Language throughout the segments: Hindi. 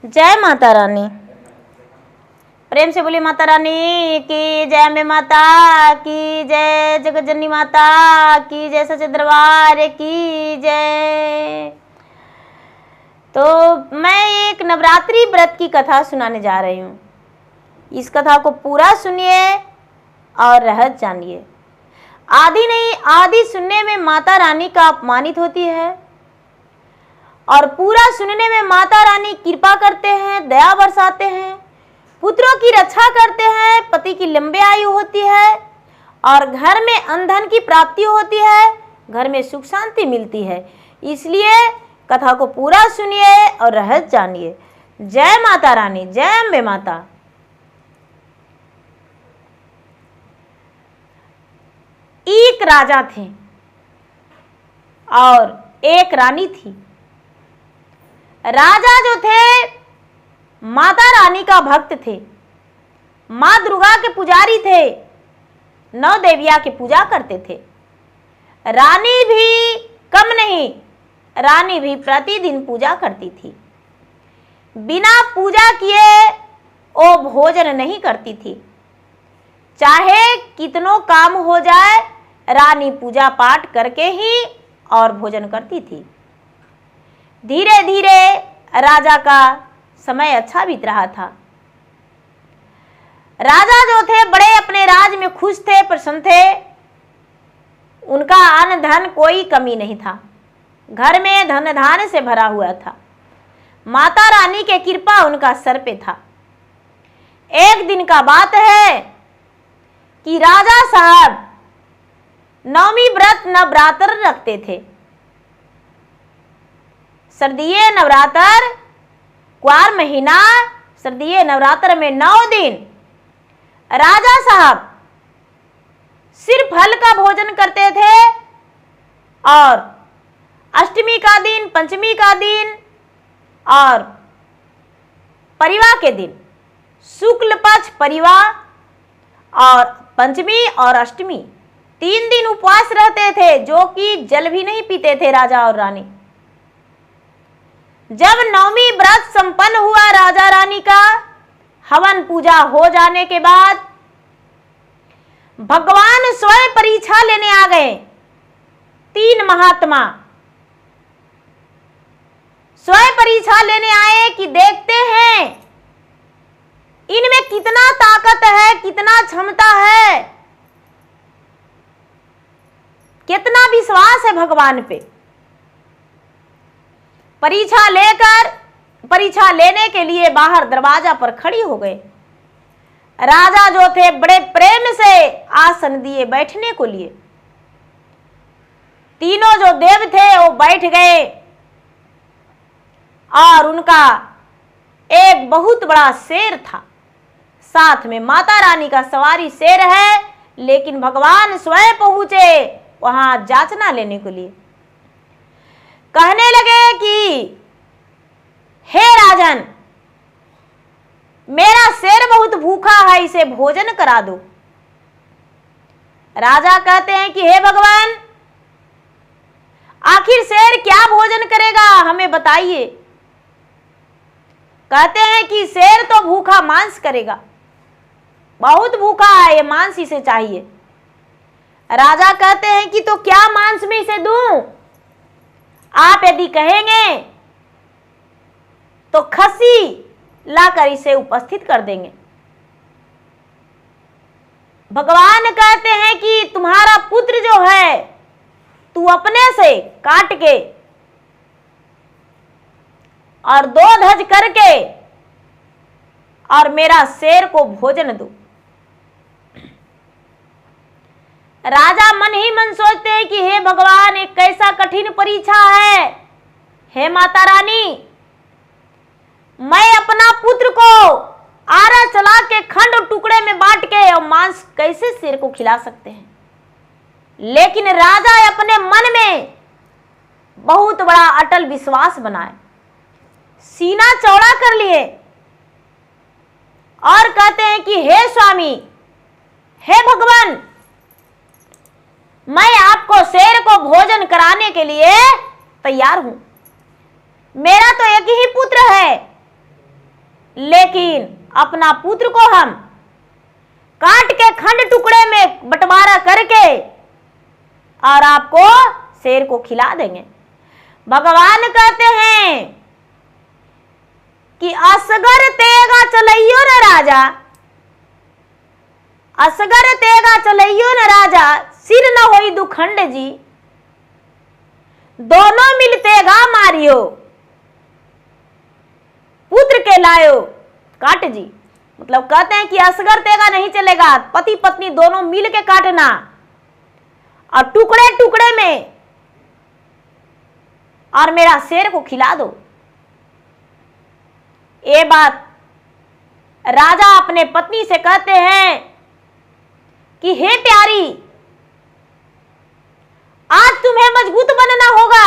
जय माता रानी। प्रेम से बोली माता रानी की जय। अम्बे माता की जय। जगत जननी माता की जय। सच्चे दरबार की जय। तो मैं एक नवरात्रि व्रत की कथा सुनाने जा रही हूँ। इस कथा को पूरा सुनिए और रहस्य जानिए। आधी नहीं आधी सुनने में माता रानी का अपमानित होती है और पूरा सुनने में माता रानी कृपा करते हैं, दया बरसाते हैं, पुत्रों की रक्षा करते हैं, पति की लंबी आयु होती है और घर में अन्न धन की प्राप्ति होती है, घर में सुख शांति मिलती है। इसलिए कथा को पूरा सुनिए और रहस्य जानिए। जय माता रानी। जय अम्बे माता। एक राजा थे और एक रानी थी। राजा जो थे माता रानी का भक्त थे, माँ दुर्गा के पुजारी थे, 9 देवियां की पूजा करते थे। रानी भी कम नहीं, रानी भी प्रतिदिन पूजा करती थी। बिना पूजा किए वो भोजन नहीं करती थी। चाहे कितनों काम हो जाए, रानी पूजा पाठ करके ही और भोजन करती थी। धीरे धीरे राजा का समय अच्छा बीत रहा था। राजा जो थे बड़े अपने राज में खुश थे, प्रसन्न थे। उनका अन्न धन कोई कमी नहीं था, घर में धन धान्य से भरा हुआ था। माता रानी के कृपा उनका सर पे था। एक दिन का बात है कि राजा साहब नवमी व्रत नवरात्र रखते थे। सर्दीय नवरात्र, क्वार महीना, सर्दीय नवरात्र में 9 दिन राजा साहब सिर्फ फल का भोजन करते थे और अष्टमी का दिन, पंचमी का दिन और परिवा के दिन, शुक्ल पक्ष परिवा और पंचमी और अष्टमी 3 दिन उपवास रहते थे, जो कि जल भी नहीं पीते थे राजा और रानी। जब नवमी व्रत संपन्न हुआ राजा रानी का, हवन पूजा हो जाने के बाद भगवान स्वयं परीक्षा लेने आ गए। 3 महात्मा स्वयं परीक्षा लेने आए कि देखते हैं इनमें कितना ताकत है, कितना क्षमता है, कितना विश्वास है भगवान पे। परीक्षा लेने के लिए बाहर दरवाजा पर खड़ी हो गए। राजा जो थे बड़े प्रेम से आसन दिए बैठने को लिए। तीनों जो देव थे वो बैठ गए और उनका एक बहुत बड़ा शेर था, साथ में माता रानी का सवारी शेर है। लेकिन भगवान स्वयं पहुंचे वहां जांचना लेने के लिए। कहने लगे कि हे राजन, मेरा शेर बहुत भूखा है, इसे भोजन करा दो। राजा कहते हैं कि हे भगवान, आखिर शेर क्या भोजन करेगा, हमें बताइए। कहते हैं कि शेर तो भूखा मांस करेगा, बहुत भूखा है, ये मांस इसे चाहिए। राजा कहते हैं कि तो क्या मांस में इसे दूं? आप यदि कहेंगे तो खस्सी लाकर इसे उपस्थित कर देंगे। भगवान कहते हैं कि तुम्हारा पुत्र जो है, तू अपने से काट के और 2 धज करके और मेरा शेर को भोजन दो। राजा मन ही मन सोचते हैं कि हे भगवान, एक कैसा कठिन परीक्षा है। हे माता रानी, मैं अपना पुत्र को आरा चला के खंड और टुकड़े में बांट के और मांस कैसे शेर को खिला सकते हैं। लेकिन राजा अपने मन में बहुत बड़ा अटल विश्वास बनाए, सीना चौड़ा कर लिए और कहते हैं कि हे स्वामी, हे भगवान, मैं आपको शेर को भोजन कराने के लिए तैयार हूं। मेरा तो एक ही पुत्र है, लेकिन अपना पुत्र को हम काट के खंड टुकड़े में बंटवारा करके और आपको शेर को खिला देंगे। भगवान कहते हैं कि असगर तेगा चलइयो न राजा, असगर तेगा चलइयो न राजा, सिर न होई दुखंड जी, दोनों मिलतेगा मारियो, पुत्र के लायो काट जी। मतलब कहते हैं कि असगर तेगा नहीं चलेगा, पति पत्नी दोनों मिल के काटना और टुकड़े टुकड़े में और मेरा शेर को खिला दो। ये बात राजा अपने पत्नी से कहते हैं कि हे प्यारी, आज तुम्हें मजबूत बनना होगा,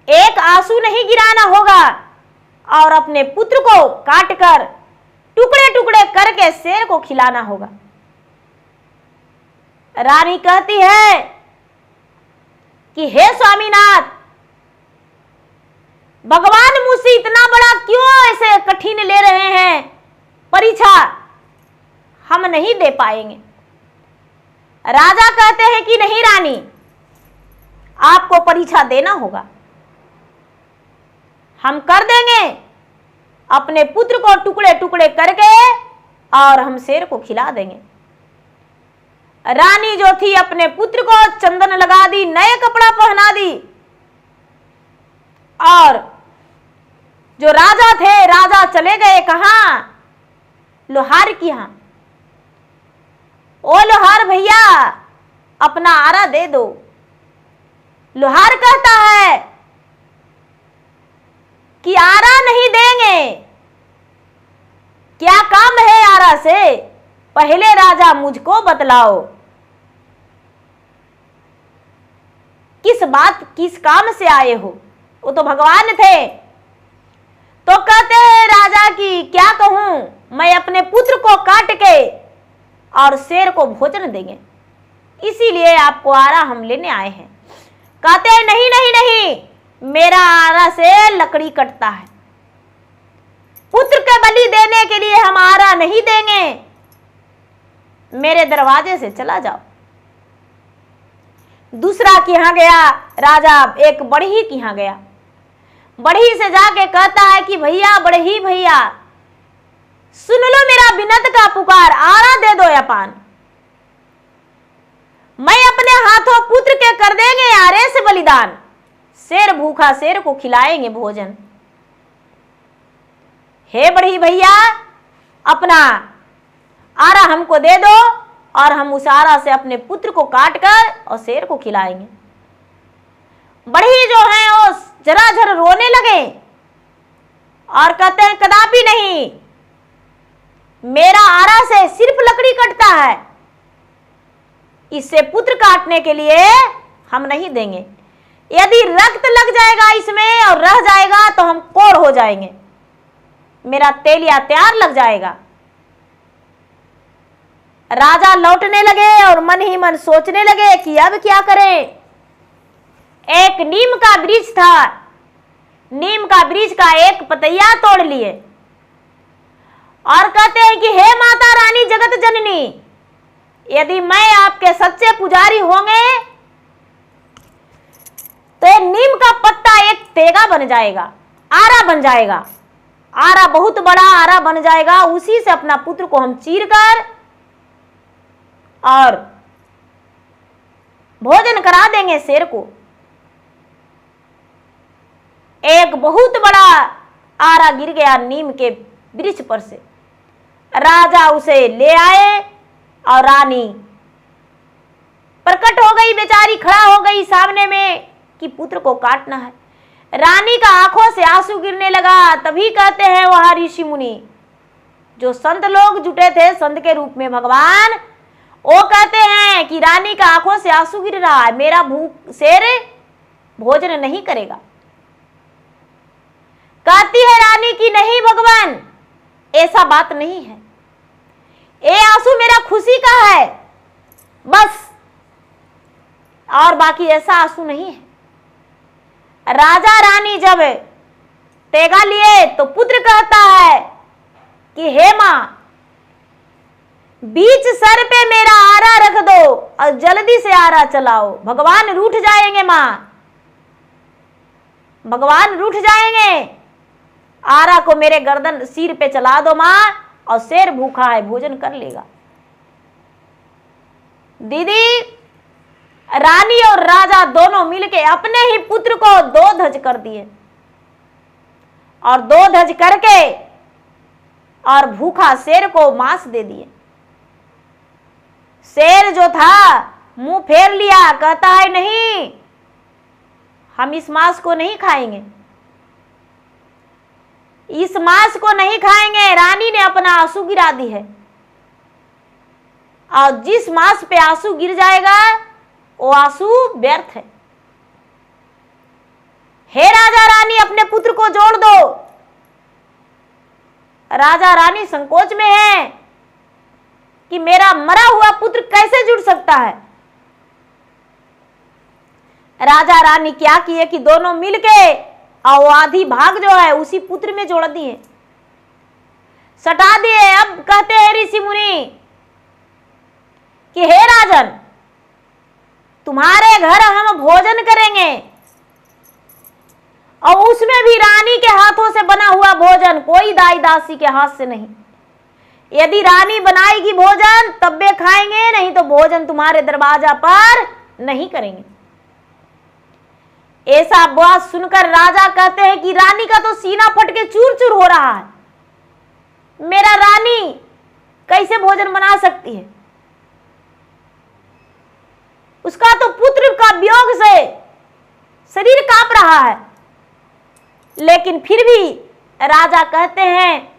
एक आंसू नहीं गिराना होगा और अपने पुत्र को काटकर टुकड़े टुकड़े करके शेर को खिलाना होगा। रानी कहती है कि हे स्वामीनाथ, भगवान मुझसे इतना बड़ा क्यों ऐसे कठिन ले रहे हैं परीक्षा, हम नहीं दे पाएंगे। राजा कहते हैं कि नहीं रानी, आपको परीक्षा देना होगा, हम कर देंगे, अपने पुत्र को टुकड़े टुकड़े करके और हम शेर को खिला देंगे। रानी जो थी अपने पुत्र को चंदन लगा दी, नए कपड़ा पहना दी और जो राजा थे, राजा चले गए कहां? लोहार की यहां। ओ लोहार भैया, अपना आरा दे दो। लोहार कहता है कि आरा नहीं देंगे, क्या काम है आरा से, पहले राजा मुझको बतलाओ, किस बात किस काम से आए हो। वो तो भगवान थे। तो कहते हैं राजा की क्या कहूं, मैं अपने पुत्र को काट के और शेर को भोजन देंगे, इसीलिए आपको आरा हम लेने आए हैं। कहते हैं नहीं नहीं नहीं, मेरा आरा से लकड़ी कटता है, पुत्र के बलि देने के लिए हम आरा नहीं देंगे, मेरे दरवाजे से चला जाओ। दूसरा के यहां गया राजा, एक बढ़ई के यहां गया, बढ़ई से जाके कहता है कि भैया, बढ़ई भैया, सुन लो मेरा बिनत का पुकार, आरा दे दो या पान, मैं अपने हाथों पुत्र के कर देंगे आरे से बलिदान, शेर भूखा शेर को खिलाएंगे भोजन। हे बढ़ई भैया, अपना आरा हमको दे दो और हम उस आरा से अपने पुत्र को काट कर और शेर को खिलाएंगे। बढ़ई जो है वो जरा जरा रोने लगे और कहते हैं कदापि नहीं, मेरा आरा से सिर्फ लकड़ी कटता है, इससे पुत्र काटने के लिए हम नहीं देंगे, यदि रक्त लग जाएगा इसमें और रह जाएगा तो हम कोढ़ हो जाएंगे, मेरा तेलिया तैयार लग जाएगा। राजा लौटने लगे और मन ही मन सोचने लगे कि अब क्या करें। एक नीम का वृक्ष था, नीम का वृक्ष का एक पतैया तोड़ लिए और कहते हैं कि हे माता रानी जगत जननी, यदि मैं आपके सच्चे पुजारी होंगे तो नीम का पत्ता एक तेगा बन जाएगा, आरा बन जाएगा, आरा बहुत बड़ा आरा बन जाएगा, उसी से अपना पुत्र को हम चीर कर और भोजन करा देंगे शेर को। एक बहुत बड़ा आरा गिर गया नीम के वृक्ष पर से, राजा उसे ले आए और रानी प्रकट हो गई, बेचारी खड़ा हो गई सामने में कि पुत्र को काटना है। रानी का आंखों से आंसू गिरने लगा। तभी कहते हैं वहां ऋषि मुनि जो संत लोग जुटे थे, संत के रूप में भगवान, वो कहते हैं कि रानी का आंखों से आंसू गिर रहा है, मेरा भूख शेर भोजन नहीं करेगा। कहती है रानी की नहीं भगवान, ऐसा बात नहीं है, ये आंसू मेरा खुशी का है बस, और बाकी ऐसा आंसू नहीं है। राजा रानी जब तेगा लिए तो पुत्र कहता है कि हे मां, बीच सर पे मेरा आरा रख दो और जल्दी से आरा चलाओ, भगवान रूठ जाएंगे मां, भगवान रूठ जाएंगे। आरा को मेरे गर्दन सिर पे चला दो मां, और शेर भूखा है, भोजन कर लेगा। दीदी, रानी और राजा दोनों मिलके अपने ही पुत्र को दो धज कर दिए, और दो धज करके और भूखा शेर को मांस दे दिए। शेर जो था मुंह फेर लिया, कहता है नहीं, हम इस मांस को नहीं खाएंगे, इस मांस को नहीं खाएंगे। रानी ने अपना आंसू गिरा दी है, और जिस मांस पे आंसू गिर जाएगा वो आंसू व्यर्थ है। हे राजा रानी, अपने पुत्र को जोड़ दो। राजा रानी संकोच में है कि मेरा मरा हुआ पुत्र कैसे जुड़ सकता है। राजा रानी क्या किए कि दोनों मिलके और वो आधी भाग जो है उसी पुत्र में जोड़ दिए, सटा दिए। अब कहते हैं ऋषि मुनि कि हे राजन, तुम्हारे घर हम भोजन करेंगे, और उसमें भी रानी के हाथों से बना हुआ भोजन, कोई दाई दासी के हाथ से नहीं। यदि रानी बनाएगी भोजन तब वे खाएंगे, नहीं तो भोजन तुम्हारे दरवाजा पर नहीं करेंगे। ऐसा बात सुनकर राजा कहते हैं कि रानी का तो सीना फट के चूर चूर हो रहा है, मेरा रानी कैसे भोजन बना सकती है। उसका तो पुत्र का वियोग से शरीर कांप रहा है। लेकिन फिर भी राजा कहते हैं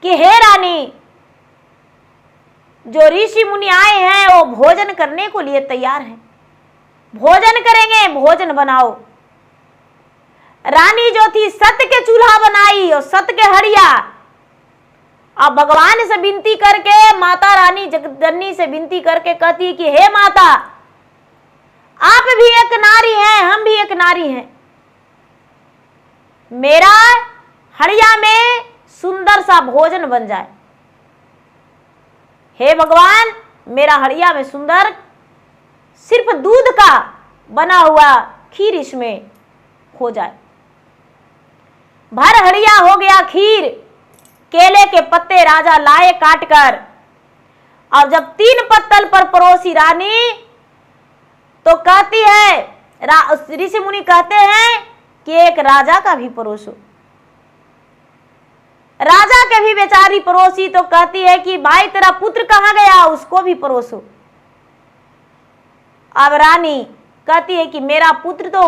कि हे रानी, जो ऋषि मुनि आए हैं वो भोजन करने को लिए तैयार हैं, भोजन करेंगे, भोजन बनाओ। रानी जो थी सत्य के चूल्हा बनाई और सत्य के हड़िया। अब भगवान से विनती करके, माता रानी जगदन्नी से विनती करके कहती कि हे माता, आप भी एक नारी हैं, हम भी एक नारी हैं, मेरा हड़िया में सुंदर सा भोजन बन जाए। हे भगवान, मेरा हड़िया में सुंदर सिर्फ दूध का बना हुआ खीर इसमें हो जाए। भर हड़िया हो गया खीर। केले के पत्ते राजा लाए काट कर, और जब 3 पत्तल पर परोसी रानी, तो कहती है, ऋषि मुनि कहते हैं कि एक राजा का भी परोसो। राजा के भी बेचारी परोसी, तो कहती है कि भाई तेरा पुत्र कहां गया, उसको भी परोसो। अब रानी कहती है कि मेरा पुत्र तो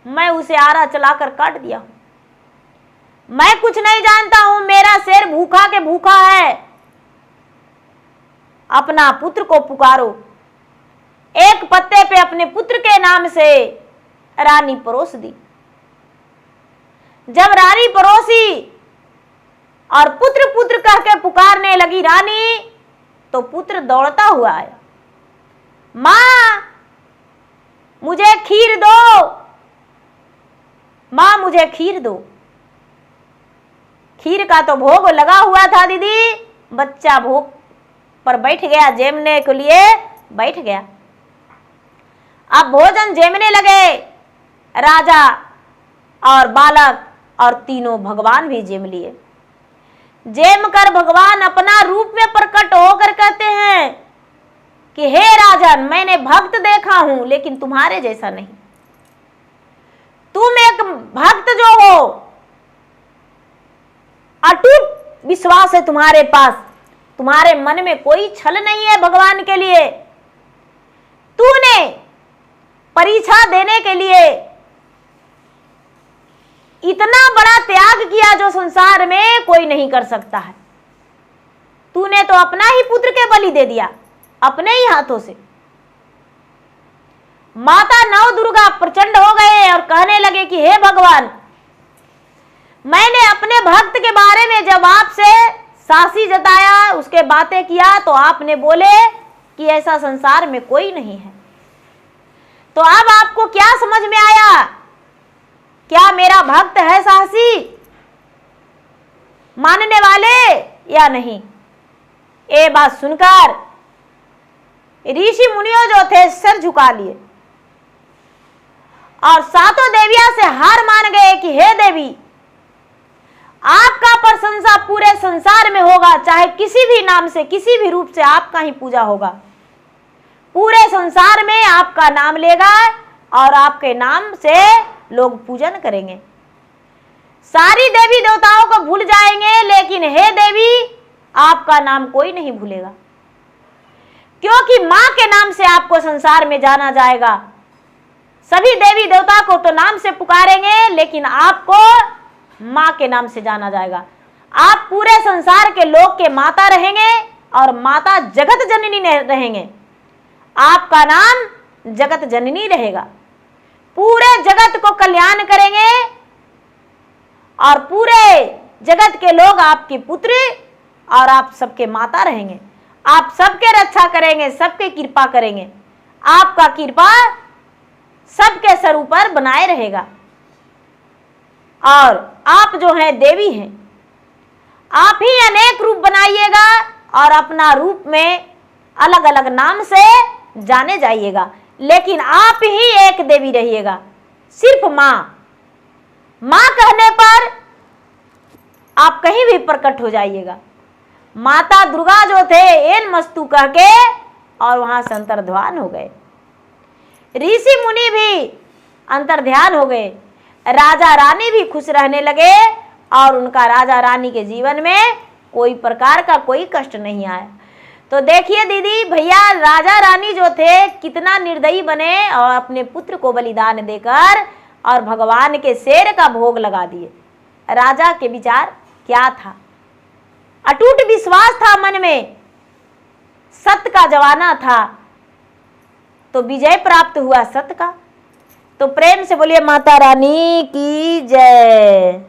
मैं उसे आरा चलाकर काट दिया हूं, मैं कुछ नहीं जानता हूं, मेरा शेर भूखा के भूखा है, अपना पुत्र को पुकारो। एक पत्ते पे अपने पुत्र के नाम से रानी परोस दी। जब रानी परोसी और पुत्र पुत्र कह के पुकारने लगी रानी, तो पुत्र दौड़ता हुआ आया, मां मुझे खीर दो, मां मुझे खीर दो। खीर का तो भोग लगा हुआ था दीदी, बच्चा भोग पर बैठ गया, जेमने के लिए बैठ गया। अब भोजन जेमने लगे राजा और बालक, और तीनों भगवान भी जेम लिए। जेम कर भगवान अपना रूप में प्रकट होकर कहते हैं कि हे राजन, मैंने भक्त देखा हूं लेकिन तुम्हारे जैसा नहीं। तुम एक भक्त जो हो, अटूट विश्वास है तुम्हारे पास, तुम्हारे मन में कोई छल नहीं है भगवान के लिए। तूने परीक्षा देने के लिए इतना बड़ा त्याग किया जो संसार में कोई नहीं कर सकता है। तूने तो अपना ही पुत्र के बलि दे दिया अपने ही हाथों से। माता नव दुर्गा प्रचंड हो गए और कहने लगे कि हे भगवान, मैंने अपने भक्त के बारे में जब आपसे सासी जताया, उसके बातें किया, तो आपने बोले कि ऐसा संसार में कोई नहीं है। तो अब आपको क्या समझ में आया क्या मेरा भक्त है साहसी, मानने वाले या नहीं? ये बात सुनकर ऋषि मुनियों जो थे सर झुका लिए और सातों देवियां से हार मान गए कि हे देवी, आपका प्रशंसा पूरे संसार में होगा, चाहे किसी भी नाम से, किसी भी रूप से आपका ही पूजा होगा। पूरे संसार में आपका नाम लेगा और आपके नाम से लोग पूजन करेंगे। सारी देवी देवताओं को भूल जाएंगे, लेकिन हे देवी, आपका नाम कोई नहीं भूलेगा, क्योंकि मां के नाम से आपको संसार में जाना जाएगा। सभी देवी देवता को तो नाम से पुकारेंगे, लेकिन आपको मां के नाम से जाना जाएगा। आप पूरे संसार के लोग के माता रहेंगे और माता जगत जननी रहेंगे। आपका नाम जगत जननी रहेगा। पूरे जगत को कल्याण करेंगे और पूरे जगत के लोग आपके पुत्र और आप सबके माता रहेंगे। आप सबके रक्षा करेंगे, सबके कृपा करेंगे। आपका कृपा सबके सर ऊपर बनाए रहेगा। और आप जो हैं देवी हैं, आप ही अनेक रूप बनाइएगा और अपना रूप में अलग अलग नाम से जाने जाइएगा, लेकिन आप ही एक देवी रहिएगा, सिर्फ मां। मां कहने पर आप कहीं भी प्रकट हो जाइएगा। माता दुर्गा जो थे एन मस्तु कह के और वहां से अंतर्ध्यान हो गए। ऋषि मुनि भी अंतर्ध्यान हो गए। राजा रानी भी खुश रहने लगे और उनका राजा रानी के जीवन में कोई प्रकार का कोई कष्ट नहीं आया। तो देखिए दीदी भैया, राजा रानी जो थे कितना निर्दयी बने और अपने पुत्र को बलिदान देकर और भगवान के शेर का भोग लगा दिए। राजा के विचार क्या था? अटूट विश्वास था मन में, सत्य का जमाना था, तो विजय प्राप्त हुआ सत्य का। तो प्रेम से बोलिए माता रानी की जय।